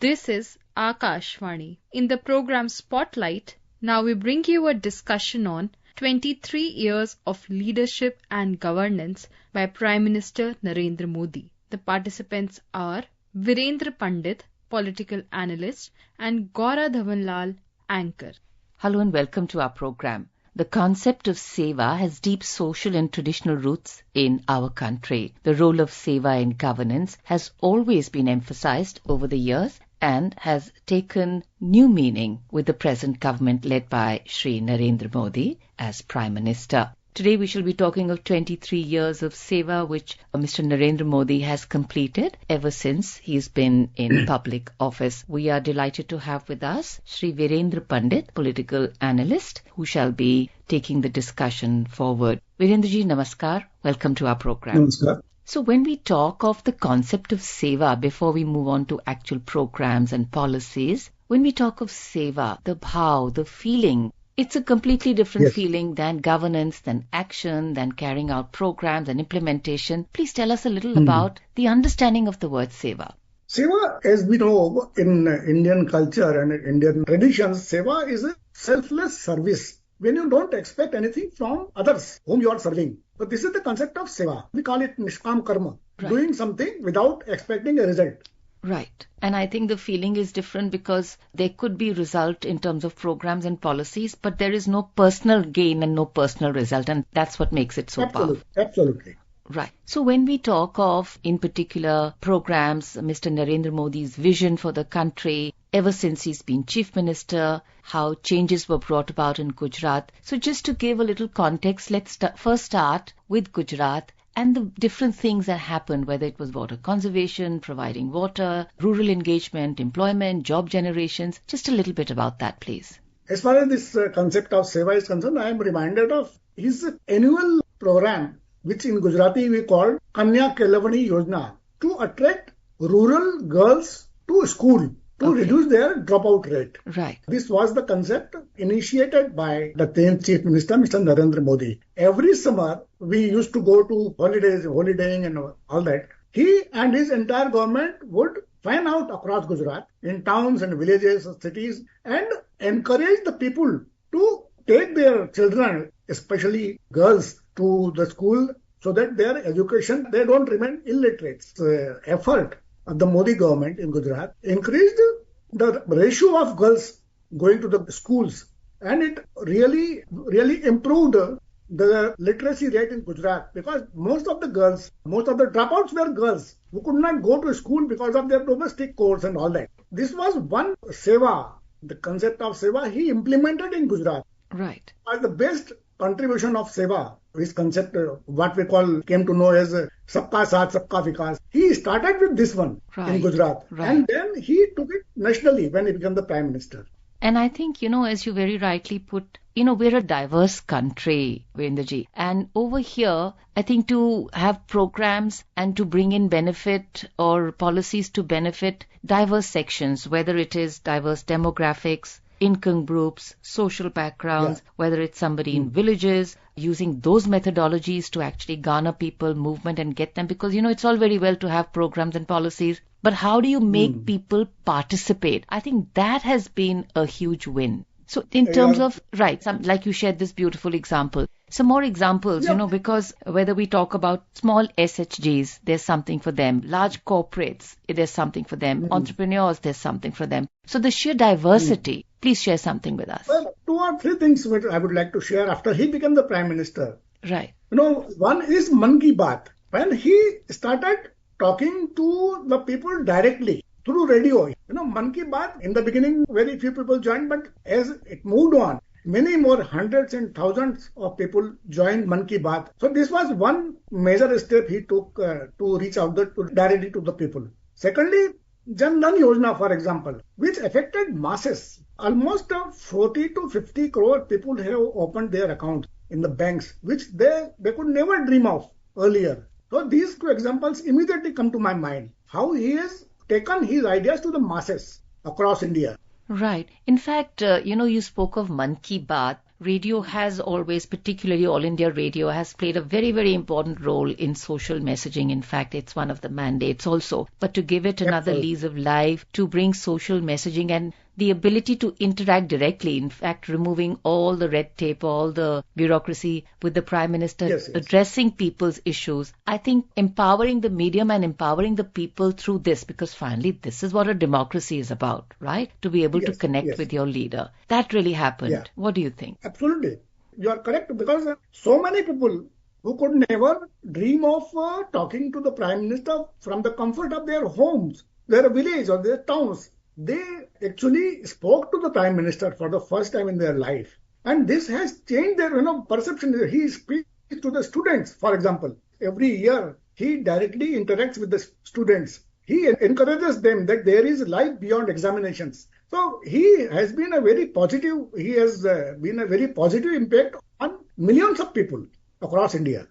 This is Akashvani. In the program Spotlight, now we bring you a discussion on 23 years of leadership and governance by Prime Minister Narendra Modi. The participants are Virendra Pandit, political analyst, and Dhawan, anchor. Hello and welcome to our program. The concept of seva has deep social and traditional roots in our country. The role of seva in governance has always been emphasized over the years and has taken new meaning with the present government led by Shri Narendra Modi as Prime Minister. Today we shall be talking of 23 years of seva which Mr. Narendra Modi has completed ever since he's been in public office. We are delighted to have with us Shri Virendra Pandit, political analyst, who shall be taking the discussion forward. Virendra ji, namaskar. Welcome to our program. Namaskar. So when we talk of the concept of seva, before we move on to actual programs and policies, when we talk of seva, the bhav, the feeling, it's a completely different feeling than governance, than action, than carrying out programs and implementation. Please tell us a little about the understanding of the word seva. Seva, as we know, in Indian culture and Indian traditions, seva is a selfless service. When you don't expect anything from others whom you are serving. So this is the concept of seva. We call it nishkam karma, doing something without expecting a result. Right. And I think the feeling is different because there could be result in terms of programs and policies, but there is no personal gain and no personal result. And that's what makes it so powerful. Absolutely. Right. So when we talk of, in particular, programs, Mr. Narendra Modi's vision for the country, ever since he's been Chief Minister, how changes were brought about in Gujarat. So just to give a little context, let's first start with Gujarat and the different things that happened, whether it was water conservation, providing water, rural engagement, employment, job generations. Just a little bit about that, please. As far as this concept of seva is concerned, I am reminded of his annual program, which in Gujarati we call Kanya Kelavani Yojana, to attract rural girls to school, to reduce their dropout rate. Right. This was the concept initiated by the then Chief Minister, Mr. Narendra Modi. Every summer, we used to go to holidaying and all that. He and his entire government would fan out across Gujarat, in towns and villages, cities, and encourage the people to take their children, especially girls, to the school so that their education, they don't remain illiterate. The effort of the Modi government in Gujarat increased the ratio of girls going to the schools, and it really improved the literacy rate in Gujarat, because most of the dropouts were girls who could not go to school because of their domestic chores and all that. This was one seva, the concept of seva he implemented in Gujarat. Right. As the best contribution of seva, this concept, what we came to know as Sabka Saath, Sabka Vikas. He started with this one in Gujarat. Right. And then he took it nationally when he became the Prime Minister. And I think, as you very rightly put, we're a diverse country, Virendraji. And over here, I think to have programs and to bring in benefit or policies to benefit diverse sections, whether it is diverse demographics, income groups, social backgrounds, whether it's somebody in villages, using those methodologies to actually garner people, movement and get them. Because, it's all very well to have programs and policies, but how do you make people participate? I think that has been a huge win. So in terms of, like you shared this beautiful example, some more examples, because whether we talk about small SHGs, there's something for them. Large corporates, there's something for them. Entrepreneurs, there's something for them. So the sheer diversity, please share something with us. Well, 2 or 3 things which I would like to share after he became the Prime Minister. Right. One is Man Ki Baat. When he started talking to the people directly through radio, Man Ki Baat, in the beginning, very few people joined, but as it moved on, many more hundreds and thousands of people joined Man Ki Baat. So this was one major step he took to reach out directly to the people. Secondly, Jan Dhan Yojana, for example, which affected masses. Almost 40 to 50 crore people have opened their accounts in the banks, which they could never dream of earlier. So these 2 examples immediately come to my mind. How he has taken his ideas to the masses across India. Right. In fact, you spoke of Man Ki Baat. radio has always, particularly All India Radio, has played a very, very important role in social messaging. In fact, it's one of the mandates also. But to give it another lease of life, to bring social messaging and the ability to interact directly, in fact, removing all the red tape, all the bureaucracy with the Prime Minister, addressing people's issues. I think empowering the medium and empowering the people through this, because finally this is what a democracy is about, right? To be able to connect with your leader. That really happened. Yeah. What do you think? Absolutely. You are correct, because so many people who could never dream of talking to the Prime Minister from the comfort of their homes, their village or their towns, they actually spoke to the Prime Minister for the first time in their life. And this has changed their perception. He speaks to the students, for example. Every year, he directly interacts with the students. He encourages them that there is life beyond examinations. So he has been a very positive impact on millions of people across India.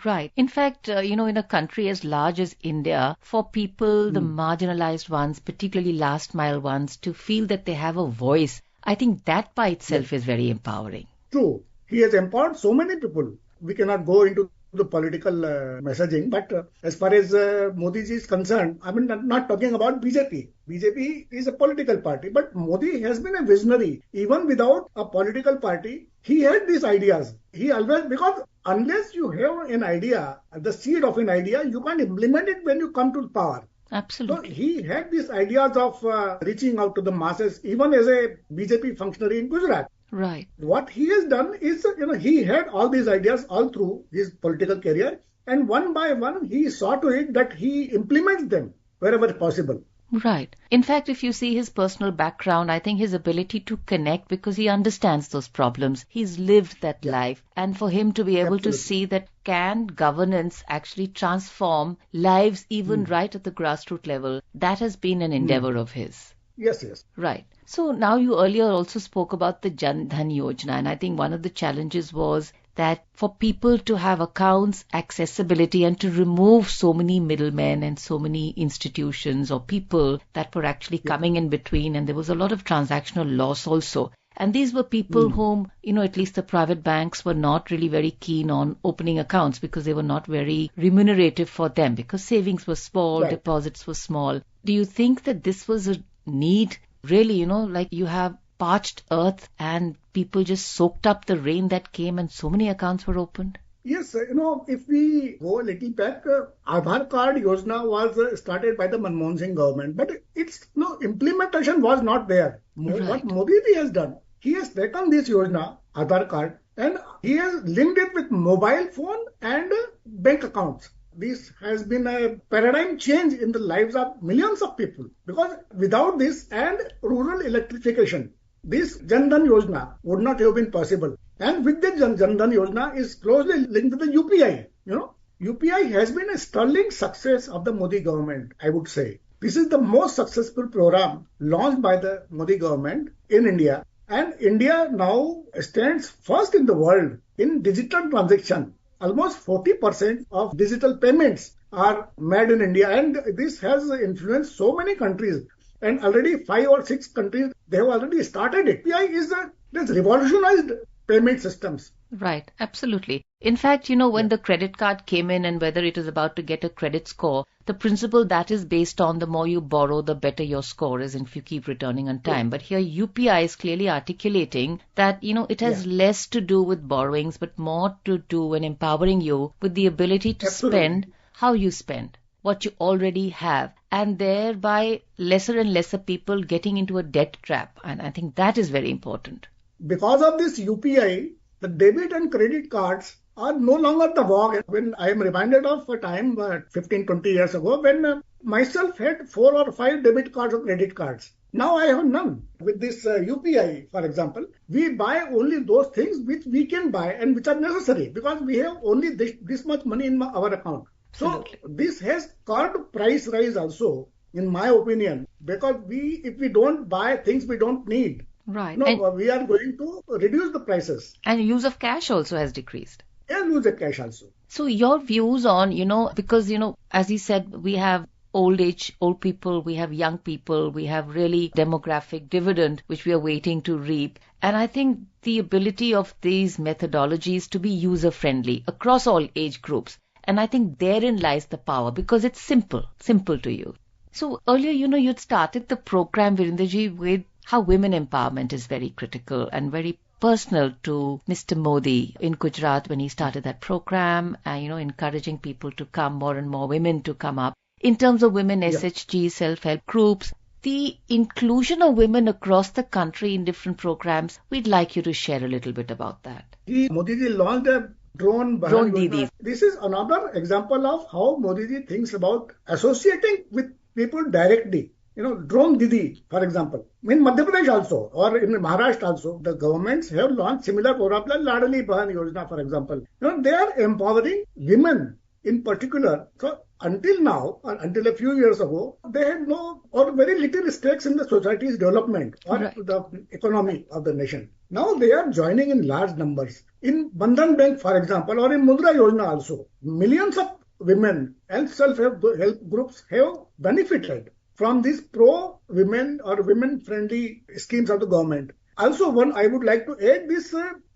Right. In fact, in a country as large as India, for people, the marginalized ones, particularly last mile ones, to feel that they have a voice, I think that by itself is very empowering. True. He has empowered so many people. We cannot go into the political messaging, but as far as Modi ji is concerned, I mean, not talking about BJP. BJP is a political party, but Modi has been a visionary. Even without a political party, he had these ideas. He always, because unless you have an idea, the seed of an idea, you can't implement it when you come to power. Absolutely. So he had these ideas of reaching out to the masses, even as a BJP functionary in Gujarat. Right. What he has done is, he had all these ideas all through his political career, and one by one he saw to it that he implements them wherever possible. Right. In fact, if you see his personal background, I think his ability to connect, because he understands those problems, he's lived that life. And for him to be able to see that can governance actually transform lives even right at the grassroots level, that has been an endeavor of his. Yes, yes. Right. So now you earlier also spoke about the Jan Dhan Yojana, and I think one of the challenges was that for people to have accounts, accessibility, and to remove so many middlemen and so many institutions or people that were actually coming in between, and there was a lot of transactional loss also. And these were people whom, at least the private banks were not really very keen on opening accounts because they were not very remunerative for them, because savings were small, deposits were small. Do you think that this was a need, really, like you have parched earth and people just soaked up the rain that came and so many accounts were opened? Yes, if we go a little back, Aadhaar card Yojana was started by the Manmohan Singh government, but its implementation was not there. Right. What Modi has done, he has taken this Yojana, Aadhaar card, and he has linked it with mobile phone and bank accounts. This has been a paradigm change in the lives of millions of people, because without this and rural electrification, this Jan Dhan Yojana would not have been possible. And with the Jan Dhan Yojana is closely linked with the UPI. UPI has been a sterling success of the Modi government, I would say. This is the most successful program launched by the Modi government in India. And India now stands first in the world in digital transaction. Almost 40% of digital payments are made in India, and this has influenced so many countries. And already 5 or 6 countries, they have already started it. UPI is revolutionized payment systems. Right, absolutely. In fact, when the credit card came in and whether it is about to get a credit score, the principle that is based on the more you borrow, the better your score is, if you keep returning on time. But here UPI is clearly articulating that, it has less to do with borrowings, but more to do and empowering you with the ability to spend how you spend, what you already have, and thereby lesser and lesser people getting into a debt trap. And I think that is very important. Because of this UPI, the debit and credit cards are no longer the vogue. When I am reminded of a time 15-20 years ago when myself had 4 or 5 debit cards or credit cards. Now I have none. With this UPI, for example, we buy only those things which we can buy and which are necessary, because we have only this much money in our account. Absolutely. So this has caused price rise also, in my opinion, because if we don't buy things we don't need, right, we are going to reduce the prices. And use of cash also has decreased. And use of cash also. So your views on, because, as you said, we have old people, we have young people, we have really demographic dividend which we are waiting to reap. And I think the ability of these methodologies to be user friendly across all age groups. And I think therein lies the power, because it's simple to use. So earlier, you'd started the program, Virendraji, with how women empowerment is very critical and very personal to Mr. Modi in Gujarat when he started that program, and, encouraging people to come, more and more women to come up. In terms of women SHG, self-help groups, the inclusion of women across the country in different programs, we'd like you to share a little bit about that. Modi ji launched a drone Didis. This is another example of how Modi ji thinks about associating with people directly. Drone Didi, for example. In Madhya Pradesh also, or in Maharashtra also, the governments have launched similar programs like Ladli Bahan Yojana, for example. They are empowering women in particular. So until now, or until a few years ago, they had no or very little stakes in the society's development or the economy of the nation. Now they are joining in large numbers. In Bandhan Bank, for example, or in Mudra Yojana also, millions of women and self-help groups have benefited from these pro-women or women-friendly schemes of the government. Also, I would like to add this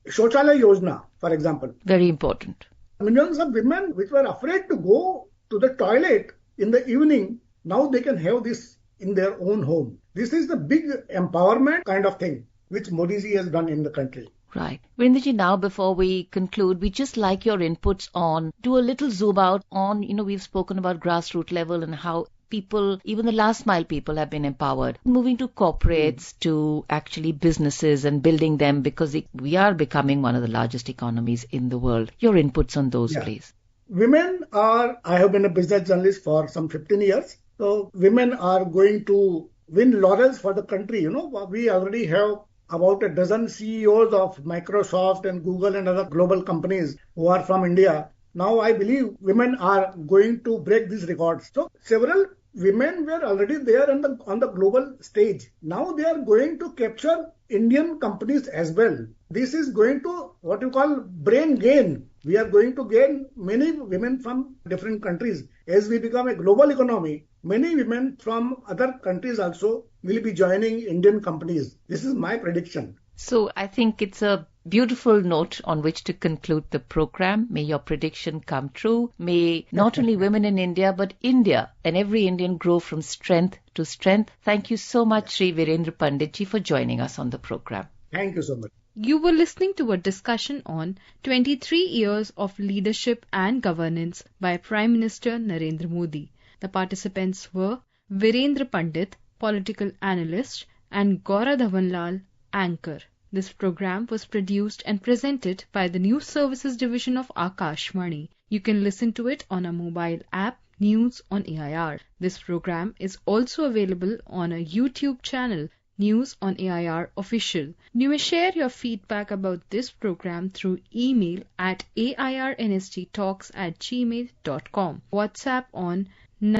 Shauchalaya Yojana, for example. Very important. Millions of women which were afraid to go to the toilet in the evening, now they can have this in their own home. This is the big empowerment kind of thing which Modi ji has done in the country. Right. Virendraji, now before we conclude, we just like your inputs on, do a little zoom out on, we've spoken about grassroots level and how people, even the last mile people, have been empowered. Moving to corporates, to actually businesses and building them, because we are becoming one of the largest economies in the world. Your inputs on those, please. I have been a business journalist for some 15 years. So women are going to win laurels for the country. We already have about a dozen CEOs of Microsoft and Google and other global companies who are from India. Now I believe women are going to break these records. So several women were already there on the global stage. Now they are going to capture Indian companies as well. This is going to what you call brain gain. We are going to gain many women from different countries. As we become a global economy, many women from other countries also will be joining Indian companies. This is my prediction. So I think it's a beautiful note on which to conclude the program. May your prediction come true. May not only women in India, but India and every Indian grow from strength to strength. Thank you so much, Sri Virendra Pandit ji, for joining us on the program. Thank you so much. You were listening to a discussion on 23 years of leadership and governance by Prime Minister Narendra Modi. The participants were Virendra Pandit, political analyst, and Dhawan, anchor. This program was produced and presented by the News Services Division of Akashvani. You can listen to it on a mobile app, News on AIR. This program is also available on a YouTube channel, News on AIR Official. You may share your feedback about this program through email at airnsttalks@gmail.com. WhatsApp on